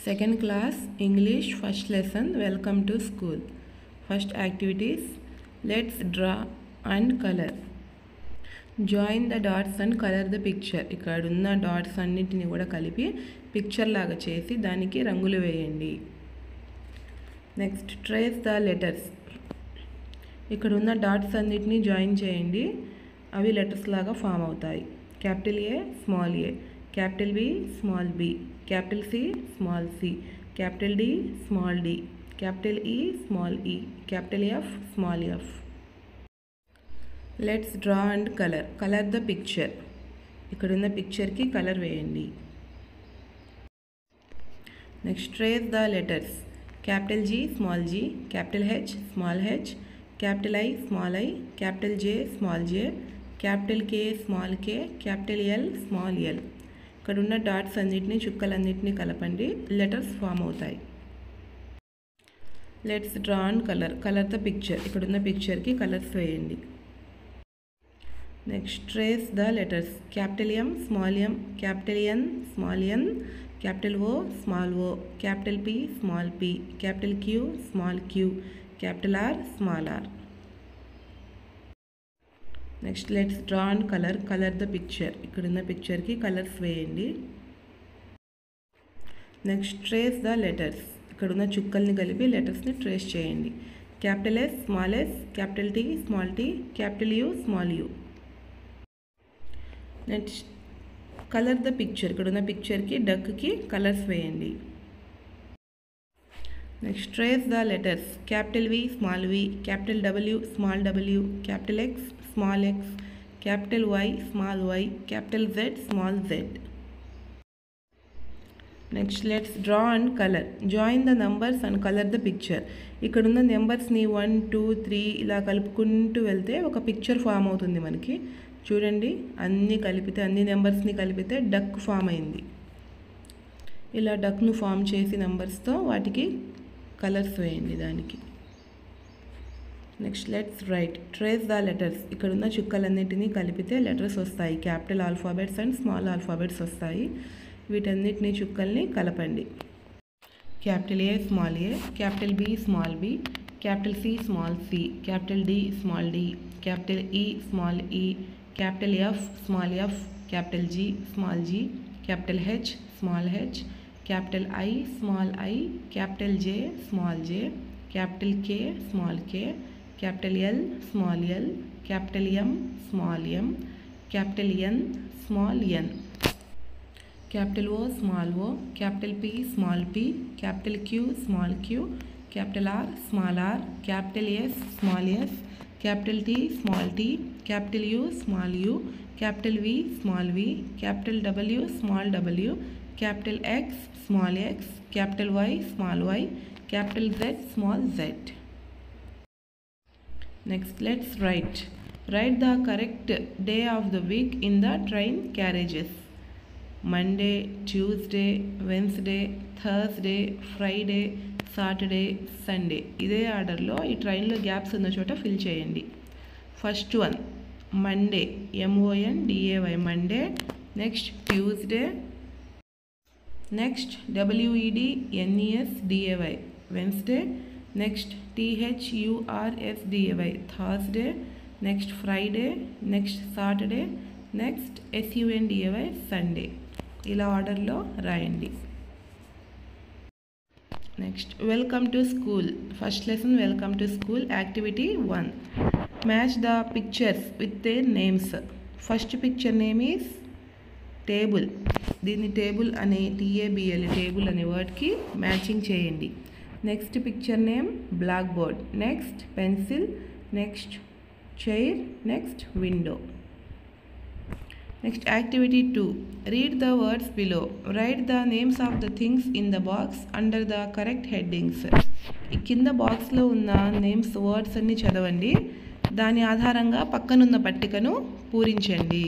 Second class English first lesson. Welcome to school. First activities. Let's draw and color. Join the dots and color the picture. ఇక్కడ ఉన్న dots అన్నిటిని కూడా కలిపి picture లాగా చేసి దానికి రంగులు వేయండి. Next trace the letters. ఇక్కడ ఉన్న డాట్స్ అన్నిటిని జాయిన్ చేయండి. అవి లెటర్స్ లాగా ఫామ్ అవుతాయి. Capital A, small A, capital B, small B, capital C, small c, capital D, small d, capital E, small e, capital F, small f. Let's draw and color. Color the picture. ikkadunna picture ki color veyandi. Next trace the letters. Capital G, small g, capital H, small h, capital I, small I, capital J, small j, capital K, small k, capital L, small l. ఇక్కడ ఉన్న dots అన్నిటిని చుక్కలన్నిటిని కలపండి. Letters form అవుతాయి. Let's draw and colour. Colour the picture. ఇక్కడ ఉన్న పిక్చర్కి colours వేయండి. Next trace the letters. Capital M, small M, capital N, small N, capital O, small O, capital P, small P, capital Q, small Q, capital R, small R. Next let's draw and colour. Colour the picture. ఇక్కడున్న పిక్చర్కి colours వేయండి. Next trace the letters. ఇక్కడున్న చుక్కల్ని కలిపి లెటర్స్ని trace చేయండి. Capital yes, small S, capital T, small T, capital U, small U. Next colour the picture. ఇక్కడున్న పిక్చర్కి డక్కి కలర్స్ వేయండి. Next trace the letters. Capital V, small V, capital W, small W, capital X, small x, capital Y, small y, capital Z, small z. Next let's draw and color. Join the numbers and color the picture. ikkadunna numbers ni 1 2 3 ila kalupukuntu velte oka picture form avutundi manaki. చూడండి అన్ని కలిపితే అన్ని numbers ని కలిపితే duck form అయింది. ఇలా duck ను form చేసి నంబర్స్ తో వాటికి కలర్స్ వేయండి దానికి. Next let's write. Trace the letters. ఇక్కడున్న చుక్కలన్నిటినీ కలిపితే లెటర్స్ వస్తాయి. Capital alphabets and small alphabets వస్తాయి. వీటన్నిటినీ చుక్కల్ని కలపండి. Capital A, small A, capital B, small B, capital C, small C, capital D, small D, capital E, small E, capital F, small F, capital G, small G, capital H, small H, capital I, small I, capital J, small J, capital K, small K, capital L, small l, capital M, small m, capital N, small n, capital O, small o, capital P, small p, capital Q, small q, capital R, small r, capital S, small s, capital T, small t, capital U, small u, capital V, small v, capital W, small w, capital X, small x, capital Y, small y, capital Z, small z. Next let's write. Write the correct day of the week in the train carriages. Monday, Tuesday, Wednesday, Thursday, Friday, Saturday, Sunday. ఇదే ఆర్డర్లో ఈ ట్రైన్లో gaps ఉన్న చోట fill చేయండి. First one Monday, MONDAY, Monday. Next Tuesday. Next WEDNESDAY, Wednesday. Next THURSDAY, Thursday. Next Friday. Next Saturday. Next SUNDAY, Sunday. ఇలా ఆర్డర్లో రాయండి. Next welcome to school. First lesson welcome to school. Activity 1. Match the pictures with their names. First picture name is table. దీన్ని table అనే TABL, table అనే వర్డ్కి matching చేయండి. Next picture name blackboard. Next pencil. Next chair. Next window. Next activity 2. Read the words below. Right the names of the things in the box under the correct headings. ఈ కింద బాక్స్లో ఉన్న names, words అన్నీ చదవండి. దాని ఆధారంగా పక్కనున్న పట్టికను పూరించండి.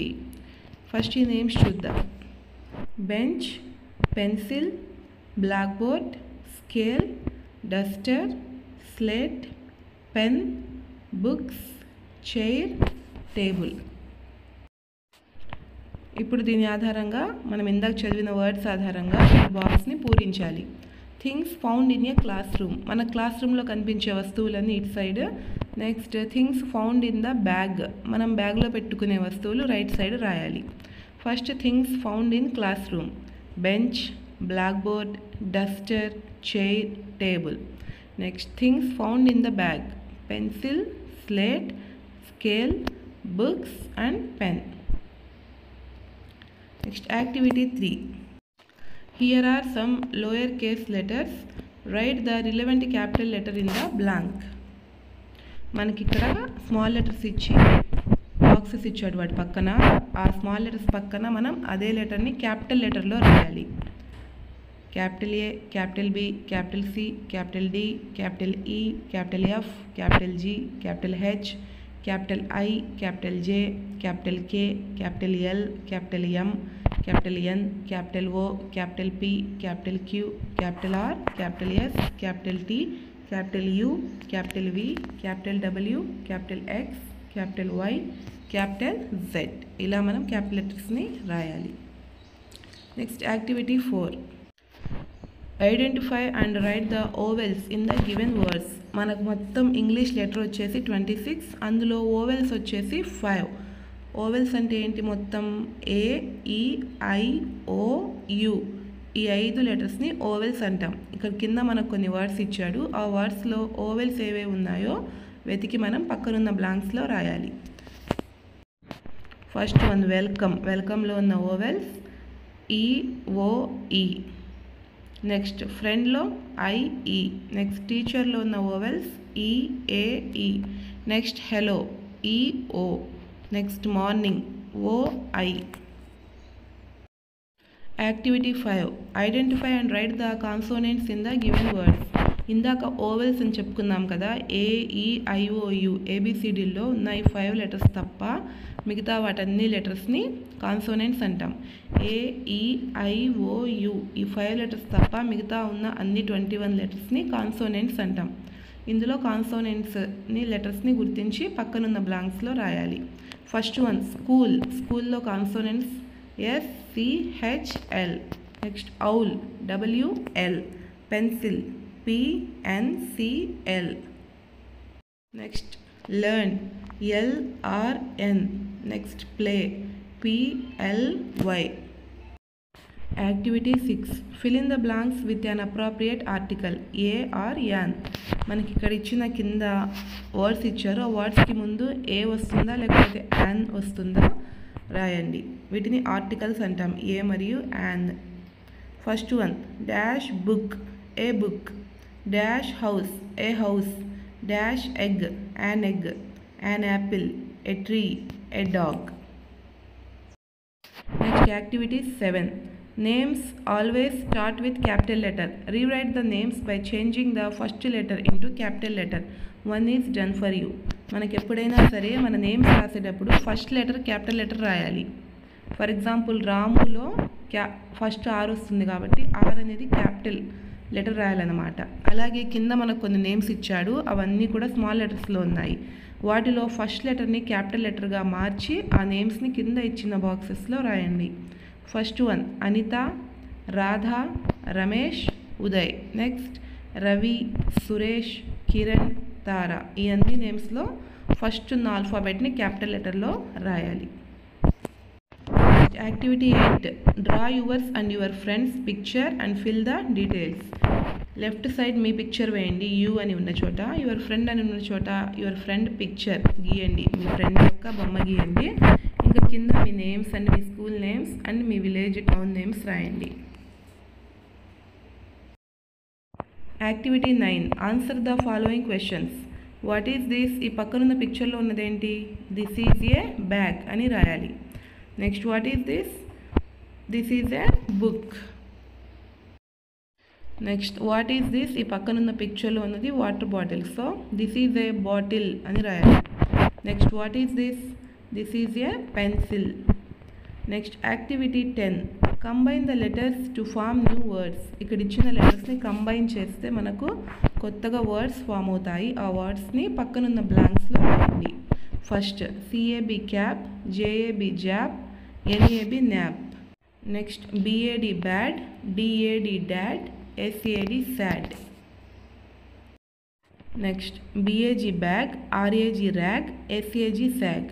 ఫస్ట్ ఈ నేమ్స్ చూద్దాం. Bench, pencil, blackboard, scale, duster, slate, pen, books, chair, table. ఇప్పుడు దీని ఆధారంగా మనం ఇందాక చదివిన వర్డ్స్ ఆధారంగా ఈ బాక్స్ని పూరించాలి. Things found in a classroom, మన క్లాస్ రూమ్లో కనిపించే వస్తువులన్నీ ఇటు side. Next things found in the bag, మనం బ్యాగ్లో పెట్టుకునే వస్తువులు రైట్ సైడ్ రాయాలి. First things found in classroom, bench, blackboard, duster, chair, table. Next things found in the bag, pencil, slate, scale, books and pen. Next activity 3. Here are some lowercase letters. Write the relevant capital letter in the blank. మనకి ఇక్కడ small letters ఇచ్చి boxes ఇచ్చాడు వాటి పక్కన. ఆ small letters పక్కన మనం అదే లెటర్ని క్యాపిటల్ లెటర్లో రాయాలి. Capital A, capital B, capital C, capital D, capital E, capital F, capital G, capital H, capital I, capital J, capital K, capital L, capital M, capital N, capital O, capital P, capital Q, capital R, capital S, capital T, capital U, capital V, capital W, capital X, capital Y, capital Z. ఇలా మనం capital letters-ని రాయాలి. Next activity 4. Identify and write the vowels in the given words. మనకు మొత్తం English letter వచ్చేసి 26, అందులో vowels వచ్చేసి 5. Vowels అంటే ఏంటి? మొత్తం ఏ, ఈ, ఐ, ఓ, యు, ఈ 5 లెటర్స్ని ఓవెల్స్ అంటాం. ఇక్కడ కింద మనకు కొన్ని వర్డ్స్ ఇచ్చాడు. ఆ వర్డ్స్లో ఓవెల్స్ ఏవే ఉన్నాయో వెతికి మనం పక్కనున్న బ్లాంక్స్లో రాయాలి. First one welcome. వెల్కమ్లో ఉన్న vowels E, O, E. Next ఫ్రెండ్లో ఐఈ. నెక్స్ట్ టీచర్లో ఉన్న vowels E A E. Next hello E O. Next morning O I. Activity 5. Identify and write the consonants in the given words. ఇందాక ఓవెల్స్ అని చెప్పుకున్నాం కదా, ఏఈఐఓయు ఏబిసిడిల్లో ఉన్న ఈ 5 లెటర్స్ తప్ప మిగతా వాటన్ని లెటర్స్ని కాన్సోనెంట్స్ అంటాం. ఏఈఐఓయు ఈ 5 లెటర్స్ తప్ప మిగతా ఉన్న అన్ని 21 లెటర్స్ని కాన్సోనెంట్స్ అంటాం. ఇందులో కాన్సోనెంట్స్ని లెటర్స్ని గుర్తించి పక్కనున్న బ్లాంక్స్లో రాయాలి. First one school. స్కూల్లో consonants SCHL. Next owl WL. Pencil PNCL. Next learn LRN. Next play PLY. Activity 6. Fill in the blanks with an appropriate article a or an. మనకి ఇక్కడ ఇచ్చిన కింద వర్డ్స్ ఇచ్చారు. ఆ వర్డ్స్కి ముందు ఏ వస్తుందా లేకపోతే యాన్ వస్తుందా రాయండి. వీటిని ఆర్టికల్స్ అంటాం, ఏ మరియు an. First one dash book A book. Dash house A house. Dash egg an egg. An Apple A tree A dog. Next activity 7. Names always start with capital letter. Rewrite the names by changing the first letter into capital letter. 1 is done for you. మనకి ఎప్పుడైనా సరే మన names రాసేటప్పుడు first letter capital letter రాయాలి. For example రాములో first are వస్తుంది కాబట్టి are అనేది క్యాపిటల్ లెటర్ రాయాలన్నమాట. అలాగే కింద మనకు కొన్ని నేమ్స్ ఇచ్చాడు, అవన్నీ కూడా స్మాల్ లెటర్స్లో ఉన్నాయి. వాటిలో ఫస్ట్ లెటర్ని క్యాపిటల్ లెటర్గా మార్చి ఆ నేమ్స్ని కింద ఇచ్చిన బాక్సెస్లో రాయండి. First one Anita, Radha, Ramesh, Uday. Next Ravi, Suresh, Kiran, Tara. ఈ అన్ని నేమ్స్లో ఫస్ట్ ఉన్న ఆల్ఫాబెట్ని క్యాపిటల్ లెటర్లో రాయాలి. Activity 8. Draw yours and your friends picture and fill the details. Left side మీ పిక్చర్ వేయండి యూ అని ఉన్న చోట, యువర్ ఫ్రెండ్ అని ఉన్న చోట యువర్ ఫ్రెండ్ పిక్చర్ గీయండి, మీ ఫ్రెండ్ యొక్క బొమ్మ గీయండి. ఇంకా కింద మీ నేమ్స్ అండ్ మీ స్కూల్ నేమ్స్ అండ్ మీ విలేజ్ టౌన్ నేమ్స్ రాయండి. Activity 9. Answer the following questions. What is this? ఈ పక్కనున్న పిక్చర్లో ఉన్నదేంటి? దిస్ ఈజ్ ఏ బ్యాగ్ అని రాయాలి. Next what is this? This is a book. Next what is this? ఈ పక్కనున్న పిక్చర్లో ఉన్నది water bottle, so this is a bottle అని రాయాలి. Next what is this? This is a pencil. Next activity 10. Combine the letters to form new words. ఇక్కడ ఇచ్చిన లెటర్స్ని combine చేస్తే మనకు కొత్తగా వర్డ్స్ ఫామ్ అవుతాయి. ఆ వర్డ్స్ని పక్కనున్న బ్లాంక్స్లో రాయండి. First CAB cap, JAB job, NAB nap. Next BAD bad, DAD dad, SAD sad. Next BAG bag, RAG rag, SAG sag.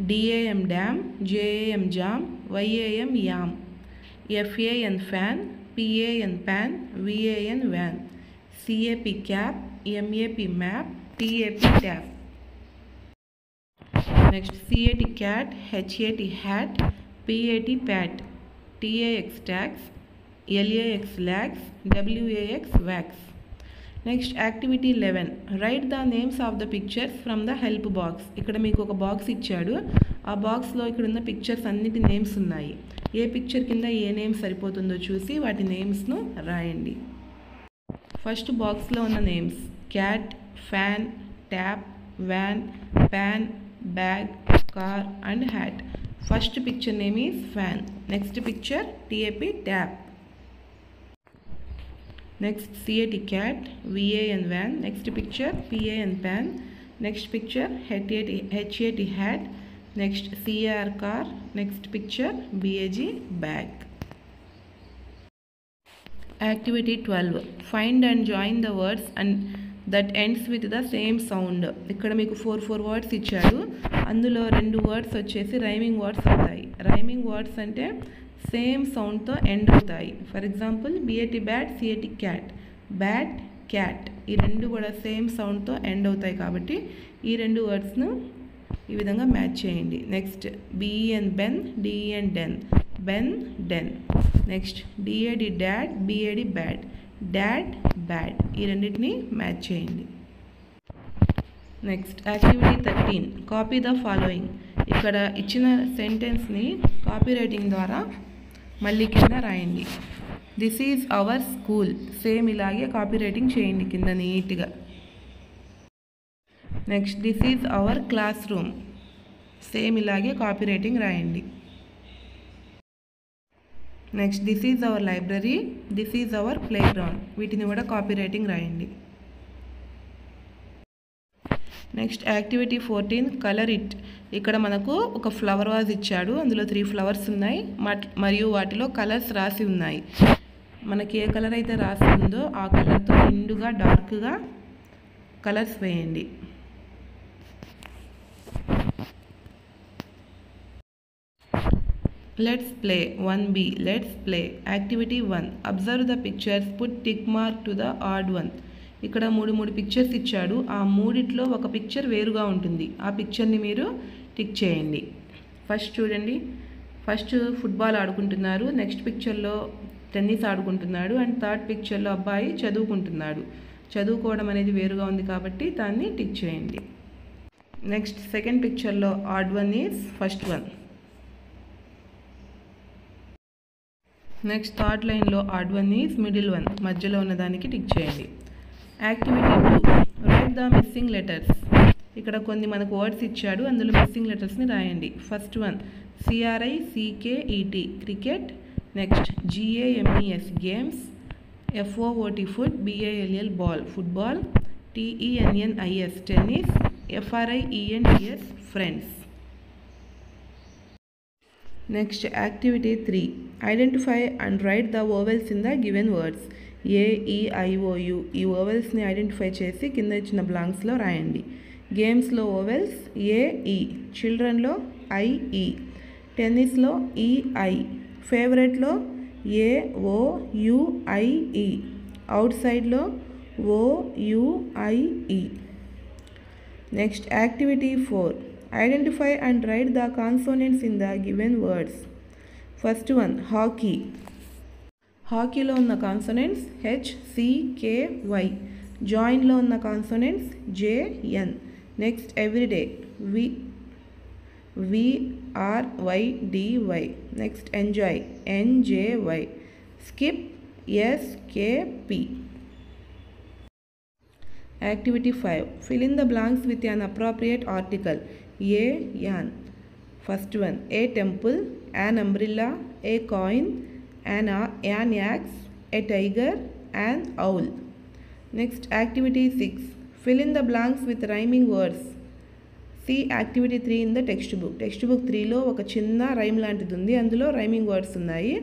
DAM dam, JAM jam, YAM yam. FAN fan, PAN pan, VAN van. CAP cap, MAP map, TAP tap. Next CAT cat, HAT hat, PAT pat, TAX tax, LAX lax, WAX wax. Next activity 11. Write the names of the pictures from the help box. ఇక్కడ మీకు ఒక box ఇచ్చాడు. ఆ బాక్స్లో ఇక్కడ ఉన్న pictures అన్నిటి names ఉన్నాయి. ఏ పిక్చర్ కింద ఏ నేమ్ సరిపోతుందో చూసి వాటి నేమ్స్ను రాయండి. ఫస్ట్ బాక్స్లో ఉన్న names cat, fan, tap, van, pan, bag, car and hat. First picture name is fan. Next picture TAP tap. Next CAT cat, VAN van. Next picture PAN pan. Next picture HAT hat. Next CAR car. Next picture BAG bag. Activity 12. Find and join the words and that ends with the same sound. ఇక్కడ మీకు 4 words ఇచ్చాడు. అందులో 2 words వచ్చేసి rhyming words అవుతాయి. Rhyming words అంటే same సౌండ్తో end అవుతాయి. For example BAT bat, CAT cat, bat, cat ఈ రెండు కూడా సేమ్ సౌండ్తో ఎండ్ అవుతాయి కాబట్టి ఈ 2 వర్డ్స్ను ఈ విధంగా మ్యాచ్ చేయండి. Next BEN ben, DEN den, ben, den. Next DAD dad, BAD bad, dad, bad ఈ రెండింటిని మ్యాచ్ చేయండి. Next activity 13. Copy the following. ఇక్కడ ఇచ్చిన సెంటెన్స్ని కాపీ రైటింగ్ ద్వారా మళ్ళీ కింద రాయండి. This is our school. Same ఇలాగే కాపీ రైటింగ్ చేయండి కింద నీట్గా. Next this is our classroom. Same ఇలాగే కాపీ రైటింగ్ రాయండి. Next this is our library, this is our playground. వీటిని కూడా కాపీ రైటింగ్ రాయండి. Next activity 14. Colour it. ఇక్కడ మనకు ఒక ఫ్లవర్ వాజ్ ఇచ్చాడు. అందులో 3 ఫ్లవర్స్ ఉన్నాయి మరియు వాటిలో కలర్స్ రాసి ఉన్నాయి. మనకి ఏ కలర్ అయితే రాసి ఉందో ఆ కలర్తో నిండుగా డార్క్గా కలర్స్ వేయండి. Let's play 1B. Let's play. Activity 1. Observe the pictures, put tick mark to the odd one. ఇక్కడ 3 పిక్చర్స్ ఇచ్చాడు. ఆ మూడిట్లో ఒక పిక్చర్ వేరుగా ఉంటుంది. ఆ పిక్చర్ని మీరు టిక్ చేయండి. ఫస్ట్ చూడండి. ఫస్ట్ ఫుట్బాల్ ఆడుకుంటున్నారు. నెక్స్ట్ పిక్చర్లో టెన్నిస్ ఆడుకుంటున్నాడు. అండ్ థర్డ్ పిక్చర్లో అబ్బాయి చదువుకుంటున్నాడు. చదువుకోవడం అనేది వేరుగా ఉంది కాబట్టి దాన్ని టిక్ చేయండి. నెక్స్ట్ సెకండ్ పిక్చర్లో odd one is first one. Next third లైన్లో odd one is middle one. మధ్యలో ఉన్నదానికి టిక్ చేయండి. Activity 2. Write the missing letters. ఇక్కడ కొన్ని మనకు వర్డ్స్ ఇచ్చాడు. అందులో మిస్సింగ్ లెటర్స్ని రాయండి. First one CRICKET cricket. Next GAMES games, FOOT foot, BALL ball football, TENNIS tennis, FRIENDS friends. Next activity 3. Identify and write the vowels in the given words. AEIOU ఈ ఓవెల్స్ని identify చేసి కింద ఇచ్చిన బ్లాంక్స్లో రాయండి. గేమ్స్లో ఓవెల్స్ AE, చిల్డ్రన్లో IE, టెన్నిస్లో EI, ఫేవరెట్లో AOUIE, అవుట్ సైడ్లో OUIE. Next activity 4. Identify and write the consonants in the given words. First one hockey. హాకీలో ఉన్న కాన్సోనెంట్స్ HCKY. జాయిన్లో ఉన్న consonants JN. Next everyday VRYDY. Next enjoy NJY. Skip SKP. Activity 5. Fill in the blanks with an appropriate article. An. First one. A temple, an umbrella, a coin, an axe, a tiger, an owl. Next activity 6. Fill in the blanks with rhyming words. See activity 3 in the textbook. Textbook 3లో ఒక చిన్న rhyme లాంటిది ఉంది, అందులో rhyming words ఉన్నాయి.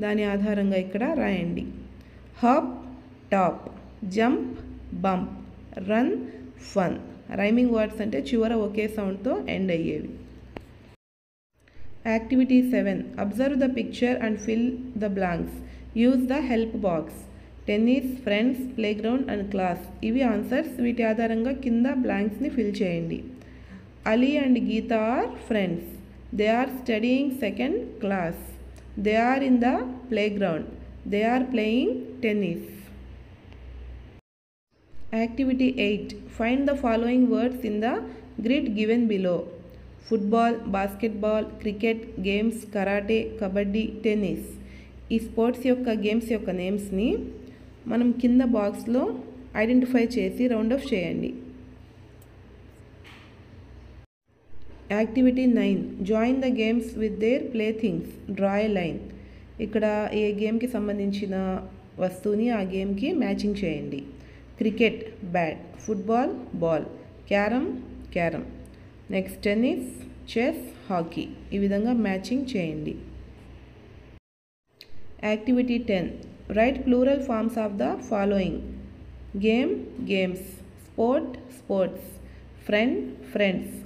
దాని ఆధారంగా ఇక్కడ రాయండి. Hop, top, jump, bump, run, fun. Rhyming words అంటే చివర ఒకే సౌండ్తో ఎండ్ అయ్యేవి. Activity 7. Observe the picture and fill the blanks. Use the help box. Tennis, friends, playground and class. ఇవి ఆన్సర్స్. వీటి ఆధారంగా కింద బ్లాంక్స్ని ఫిల్ చేయండి. Ali and Geeta are friends. They are studying second class. They are in the playground. They are playing tennis. Activity 8. Find the following words in the grid given below. Football, basketball, cricket, games, karate, kabaddi, tennis. ఈ sports యొక్క games యొక్క నేమ్స్ని మనం కింద బాక్స్లో identify చేసి round off చేయండి. Activity 9. Join the games with their play things. Draw a line. ఇక్కడ ఏ గేమ్కి సంబంధించిన వస్తువుని ఆ గేమ్కి మ్యాచింగ్ చేయండి. Cricket, bat. Football, ball. Carrom, carrom. Next tennis, chess, hockey. ఈ విధంగా మ్యాచింగ్ చేయండి. Activity 10. Write plural forms of the following. Game, games. Sport, sports. Friend, friends.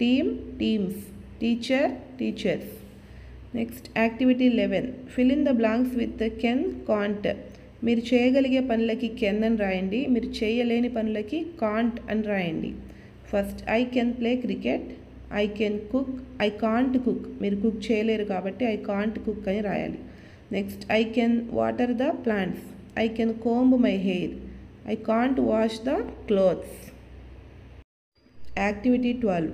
Team, teams. Teacher, teachers. Next activity 11. Fill in the blanks with can, can't. మీరు చేయగలిగే పనులకి can అని రాయండి, మీరు చేయలేని పనులకి కాంట్ అని రాయండి. First I can play cricket. I can cook. I can't cook. మీరు కుక్ చేయలేరు కాబట్టి ఐ కాంట్ కుక్ అని రాయాలి. Next I can water the plants. I can comb my hair. I can't wash the clothes. Activity 12.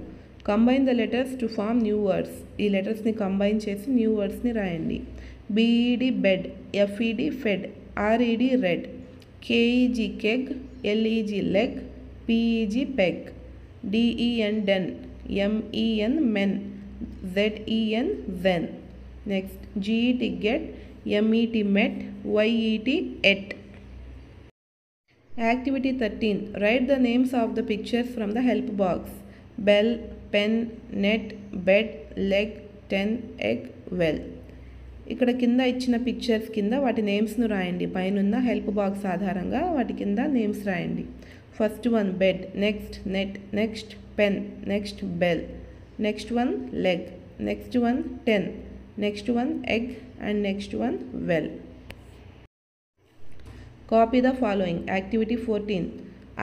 Combine the letters to form new words. ఈ లెటర్స్ని combine చేసి new వర్డ్స్ని రాయండి. B E D bed. F E D fed. R E D red. K E G keg. L E G leg. P E G peg. D E N den. MEN men. Z E N zen. Next G E T get. M E T met. Y E T yet. Activity 13. Write the names of the pictures from the help box. Bell, pen, net, bed, leg, 10, egg, well. ఇక్కడ కింద ఇచ్చిన pictures కింద వాటి నేమ్స్ను రాయండి. పైనున్న help box ఆధారంగా వాటి కింద నేమ్స్ రాయండి. First one bed, next net, next pen, next bell, next one leg, next one 10, next one egg and next one well. Copy the following. Activity 14.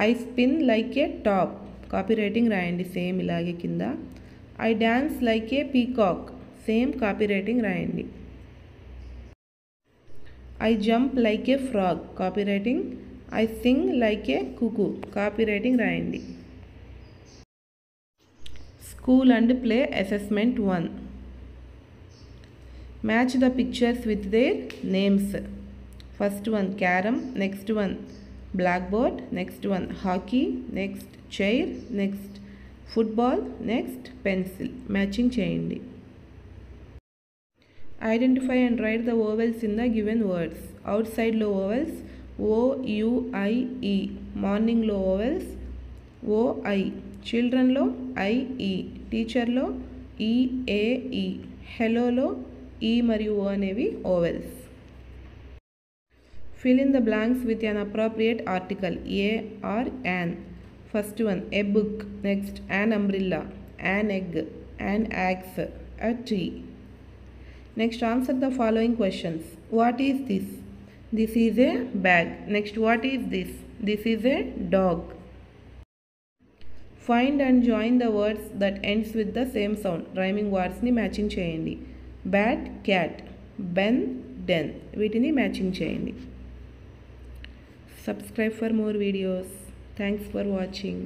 I spin like A top. Copy writing రాయండి same ఇలాగే కింద. I dance like A peacock. Same copy writing రాయండి. I jump like a frog. Copywriting. I sing like a cuckoo. Copywriting రాయండి. School and play assessment 1. Match the pictures with their names. First one carom, next one blackboard, next one hockey, next chair, next football, next pencil. Matching చేయండి. Identify and write the vowels in the given words. Outside లో vowels O, U, I, E. Morning లో vowels O, I. Children లో I, E. Teacher లో E, A, E. Hello లో E మరియు O అనేవి vowels. Fill in the blanks with an appropriate article. A or an. First one a book. Next an umbrella. An egg. An axe. A tree. Next answer the following questions. What is this? This is a bag. Next what is this? This is a dog. Find and join the words that ends with the same sound. Rhyming words ni matching cheyandi. Bat, cat. Ben, den. Vitini matching cheyandi. Subscribe for more videos. Thanks for watching.